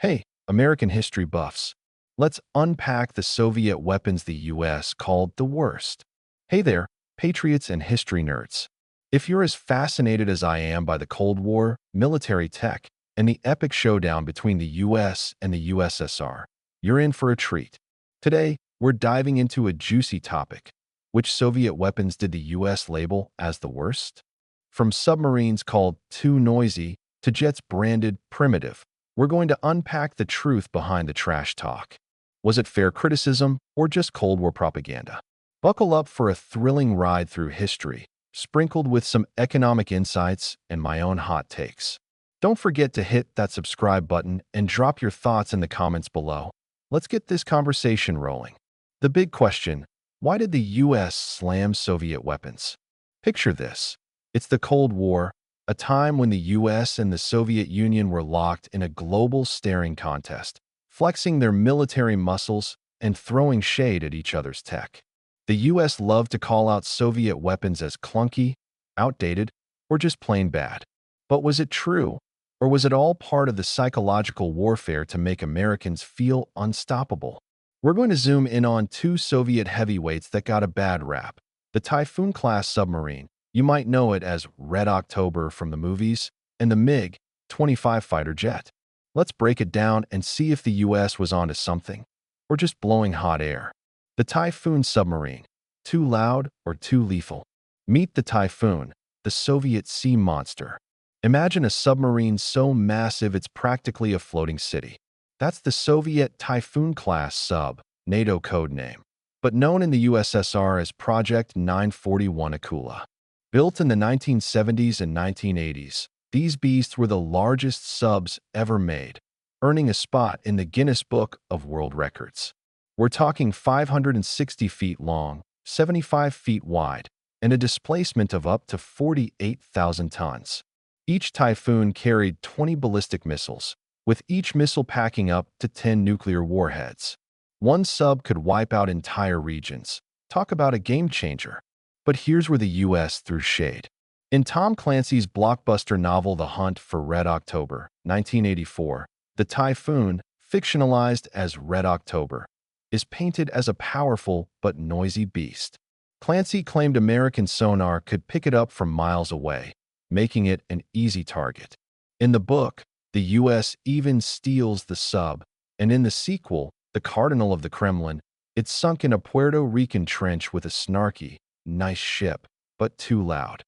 Hey, American history buffs. Let's unpack the Soviet weapons the US called the worst. Hey there, patriots and history nerds. If you're as fascinated as I am by the Cold War, military tech, and the epic showdown between the US and the USSR, you're in for a treat. Today, we're diving into a juicy topic. Which Soviet weapons did the US label as the worst? From submarines called too noisy to jets branded primitive, we're going to unpack the truth behind the trash talk. Was it fair criticism or just Cold War propaganda? Buckle up for a thrilling ride through history, sprinkled with some economic insights and my own hot takes. Don't forget to hit that subscribe button and drop your thoughts in the comments below. Let's get this conversation rolling. The big question: why did the US slam Soviet weapons? Picture this. It's the Cold War, a time when the US and the Soviet Union were locked in a global staring contest, flexing their military muscles and throwing shade at each other's tech. The US loved to call out Soviet weapons as clunky, outdated, or just plain bad. But was it true? Or was it all part of the psychological warfare to make Americans feel unstoppable? We're going to zoom in on two Soviet heavyweights that got a bad rap: the Typhoon-class submarine, you might know it as Red October from the movies, and the MiG-25 fighter jet. Let's break it down and see if the US was onto something, or just blowing hot air. The Typhoon submarine, too loud or too lethal? Meet the Typhoon, the Soviet sea monster. Imagine a submarine so massive it's practically a floating city. That's the Soviet Typhoon-class sub, NATO code name, but known in the USSR as Project 941 Akula. Built in the 1970s and 1980s, these beasts were the largest subs ever made, earning a spot in the Guinness Book of World Records. We're talking 560 feet long, 75 feet wide, and a displacement of up to 48,000 tons. Each Typhoon carried 20 ballistic missiles, with each missile packing up to 10 nuclear warheads. One sub could wipe out entire regions. Talk about a game changer. But here's where the US threw shade. In Tom Clancy's blockbuster novel The Hunt for Red October, 1984, the Typhoon, fictionalized as Red October, is painted as a powerful but noisy beast. Clancy claimed American sonar could pick it up from miles away, making it an easy target. In the book, the US even steals the sub, and in the sequel, The Cardinal of the Kremlin, it's sunk in a Puerto Rican trench with a snarky, "Nice ship, but too loud."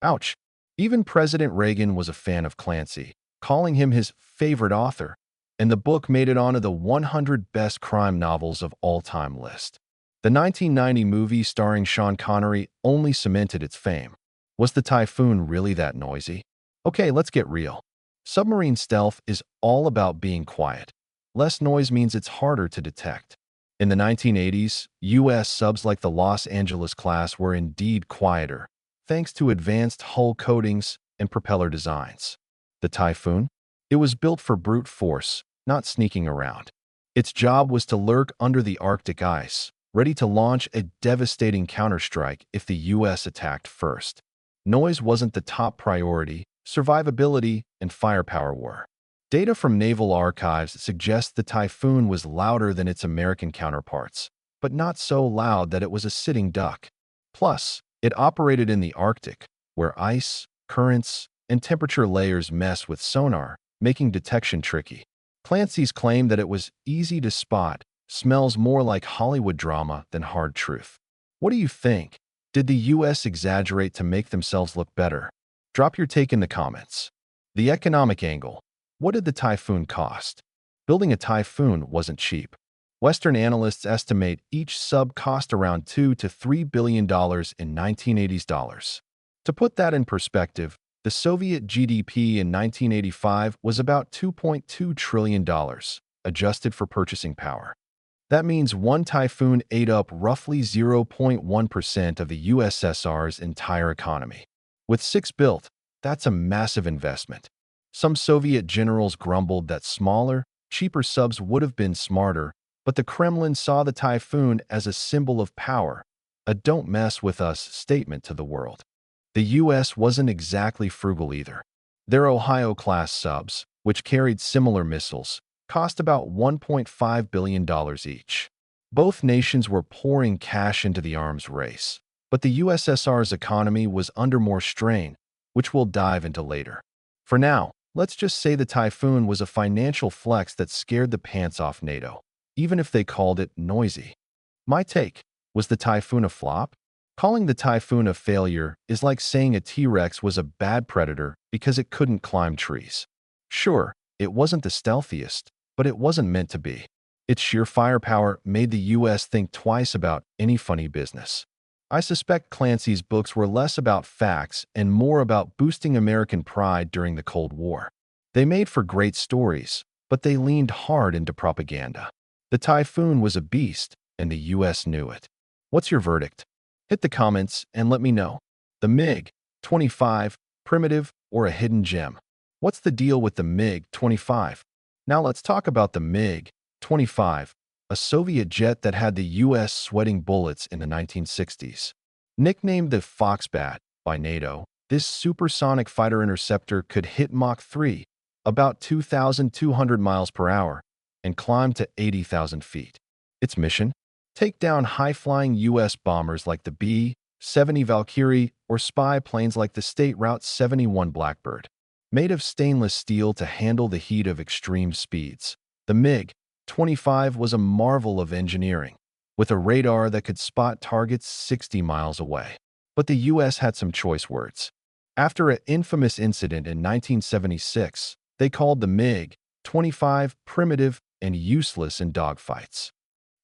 Ouch. Even President Reagan was a fan of Clancy, calling him his favorite author, and the book made it onto the 100 best crime novels of all time list. The 1990 movie starring Sean Connery only cemented its fame. Was the Typhoon really that noisy? Okay, let's get real. Submarine stealth is all about being quiet. Less noise means it's harder to detect. In the 1980s, US subs like the Los Angeles class were indeed quieter, thanks to advanced hull coatings and propeller designs. The Typhoon? It was built for brute force, not sneaking around. Its job was to lurk under the Arctic ice, ready to launch a devastating counterstrike if the US attacked first. Noise wasn't the top priority, survivability and firepower were. Data from naval archives suggests the Typhoon was louder than its American counterparts, but not so loud that it was a sitting duck. Plus, it operated in the Arctic, where ice, currents, and temperature layers mess with sonar, making detection tricky. Clancy's claim that it was easy to spot smells more like Hollywood drama than hard truth. What do you think? Did the US exaggerate to make themselves look better? Drop your take in the comments. The economic angle. What did the Typhoon cost? Building a Typhoon wasn't cheap. Western analysts estimate each sub cost around $2 to $3 billion in 1980s dollars. To put that in perspective, the Soviet GDP in 1985 was about $2.2 trillion, adjusted for purchasing power. That means one Typhoon ate up roughly 0.1% of the USSR's entire economy. With 6 built, that's a massive investment. Some Soviet generals grumbled that smaller, cheaper subs would have been smarter, but the Kremlin saw the Typhoon as a symbol of power, a "don't mess with us" statement to the world. The US wasn't exactly frugal either. Their Ohio-class subs, which carried similar missiles, cost about $1.5 billion each. Both nations were pouring cash into the arms race, but the USSR's economy was under more strain, which we'll dive into later. For now, let's just say the Typhoon was a financial flex that scared the pants off NATO, even if they called it noisy. My take: was the Typhoon a flop? Calling the Typhoon a failure is like saying a T-Rex was a bad predator because it couldn't climb trees. Sure, it wasn't the stealthiest, but it wasn't meant to be. Its sheer firepower made the US think twice about any funny business. I suspect Clancy's books were less about facts and more about boosting American pride during the Cold War. They made for great stories, but they leaned hard into propaganda. The Typhoon was a beast, and the US knew it. What's your verdict? Hit the comments and let me know. The MiG-25, primitive or a hidden gem? What's the deal with the MiG-25? Now let's talk about the MiG-25, a Soviet jet that had the US sweating bullets in the 1960s. Nicknamed the Foxbat by NATO, this supersonic fighter interceptor could hit Mach 3, about 2,200 miles per hour, and climb to 80,000 feet. Its mission? Take down high-flying U.S. bombers like the B-70 Valkyrie or spy planes like the State Route 71 Blackbird. Made of stainless steel to handle the heat of extreme speeds, the MiG-25 was a marvel of engineering, with a radar that could spot targets 60 miles away. But the U.S. had some choice words. After an infamous incident in 1976, they called the MiG-25 primitive and useless in dogfights.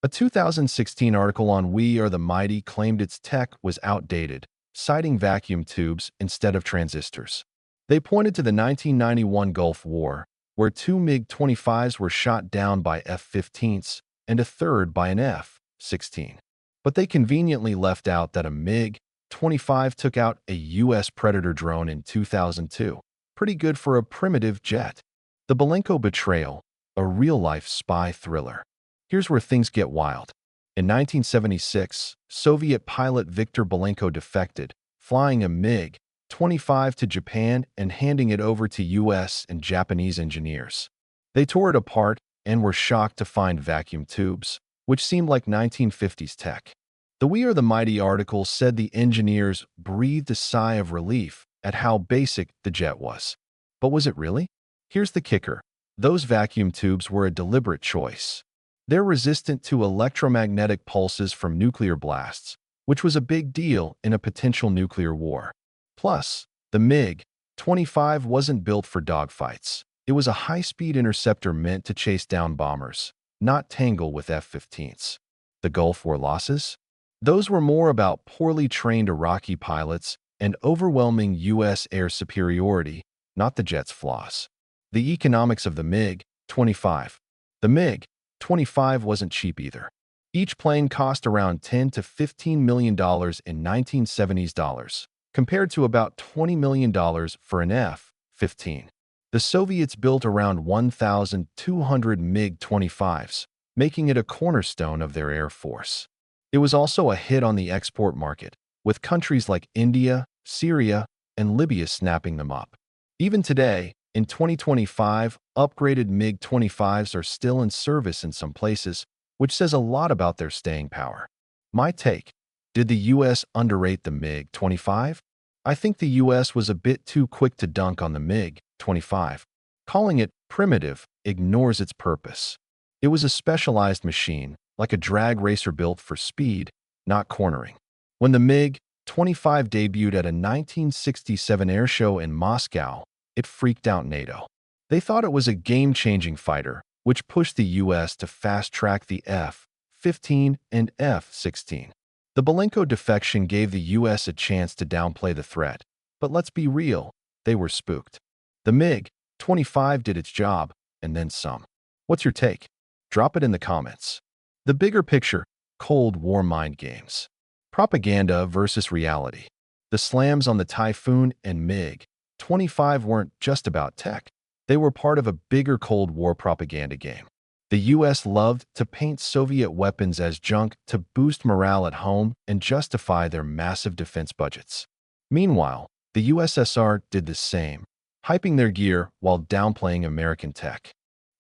A 2016 article on We Are the Mighty claimed its tech was outdated, citing vacuum tubes instead of transistors. They pointed to the 1991 Gulf War, where two MiG-25s were shot down by F-15s and a third by an F-16. But they conveniently left out that a MiG-25 took out a U.S. Predator drone in 2002. Pretty good for a primitive jet. The Belenko Betrayal, a real-life spy thriller. Here's where things get wild. In 1976, Soviet pilot Viktor Belenko defected, flying a MiG-25 to Japan and handing it over to U.S. and Japanese engineers. They tore it apart and were shocked to find vacuum tubes, which seemed like 1950s tech. The We Are the Mighty article said the engineers breathed a sigh of relief at how basic the jet was. But was it really? Here's the kicker. Those vacuum tubes were a deliberate choice. They're resistant to electromagnetic pulses from nuclear blasts, which was a big deal in a potential nuclear war. Plus, the MiG-25 wasn't built for dogfights. It was a high-speed interceptor meant to chase down bombers, not tangle with F-15s. The Gulf War losses? Those were more about poorly trained Iraqi pilots and overwhelming U.S. air superiority, not the jet's flaws. The economics of the MiG-25. The MiG-25 wasn't cheap either. Each plane cost around $10 to $15 million in 1970s dollars, compared to about $20 million for an F-15. The Soviets built around 1,200 MiG-25s, making it a cornerstone of their air force. It was also a hit on the export market, with countries like India, Syria, and Libya snapping them up. Even today, in 2025, upgraded MiG-25s are still in service in some places, which says a lot about their staying power. My take: did the U.S. underrate the MiG-25? I think the U.S. was a bit too quick to dunk on the MiG-25. Calling it primitive ignores its purpose. It was a specialized machine, like a drag racer built for speed, not cornering. When the MiG-25 debuted at a 1967 air show in Moscow, it freaked out NATO. They thought it was a game-changing fighter, which pushed the U.S. to fast-track the F-15 and F-16. The Belenko defection gave the U.S. a chance to downplay the threat, but let's be real, they were spooked. The MiG-25 did its job, and then some. What's your take? Drop it in the comments. The bigger picture: Cold War mind games. Propaganda versus reality. The slams on the Typhoon and MiG-25 weren't just about tech. They were part of a bigger Cold War propaganda game. The U.S. loved to paint Soviet weapons as junk to boost morale at home and justify their massive defense budgets. Meanwhile, the USSR did the same, hyping their gear while downplaying American tech.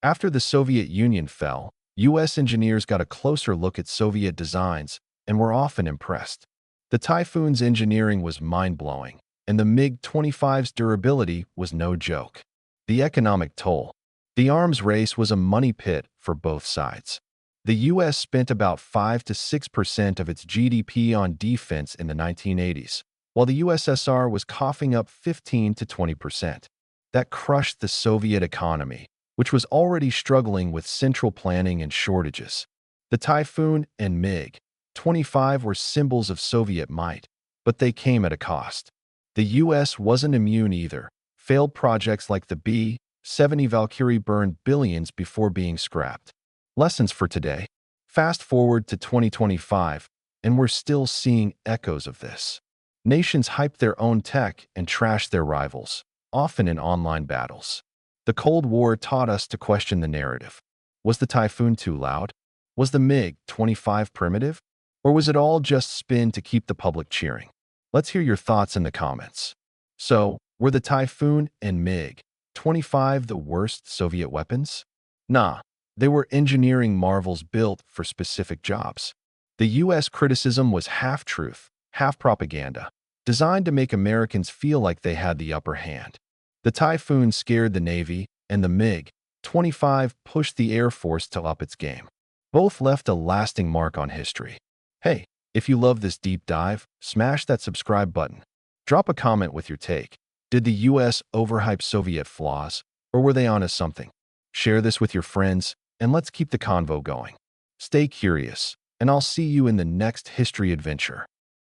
After the Soviet Union fell, U.S. engineers got a closer look at Soviet designs and were often impressed. The Typhoon's engineering was mind-blowing, and the MiG-25's durability was no joke. The economic toll. The arms race was a money pit for both sides. The U.S. spent about 5 to 6% of its GDP on defense in the 1980s, while the USSR was coughing up 15 to 20%. That crushed the Soviet economy, which was already struggling with central planning and shortages. The Typhoon and MiG-25 were symbols of Soviet might, but they came at a cost. The U.S. wasn't immune either. Failed projects like the B-70 Valkyrie burned billions before being scrapped. Lessons for today. Fast forward to 2025, and we're still seeing echoes of this. Nations hype their own tech and trash their rivals, often in online battles. The Cold War taught us to question the narrative. Was the Typhoon too loud? Was the MiG-25 primitive? Or was it all just spin to keep the public cheering? Let's hear your thoughts in the comments. So, were the Typhoon and MiG-25 the worst Soviet weapons? Nah, they were engineering marvels built for specific jobs. The U.S. criticism was half truth, half propaganda, designed to make Americans feel like they had the upper hand. The Typhoon scared the Navy, and the MiG-25 pushed the Air Force to up its game. Both left a lasting mark on history. Hey, if you love this deep dive, smash that subscribe button. Drop a comment with your take. Did the U.S. overhype Soviet flaws, or were they onto something? Share this with your friends, and let's keep the convo going. Stay curious, and I'll see you in the next history adventure.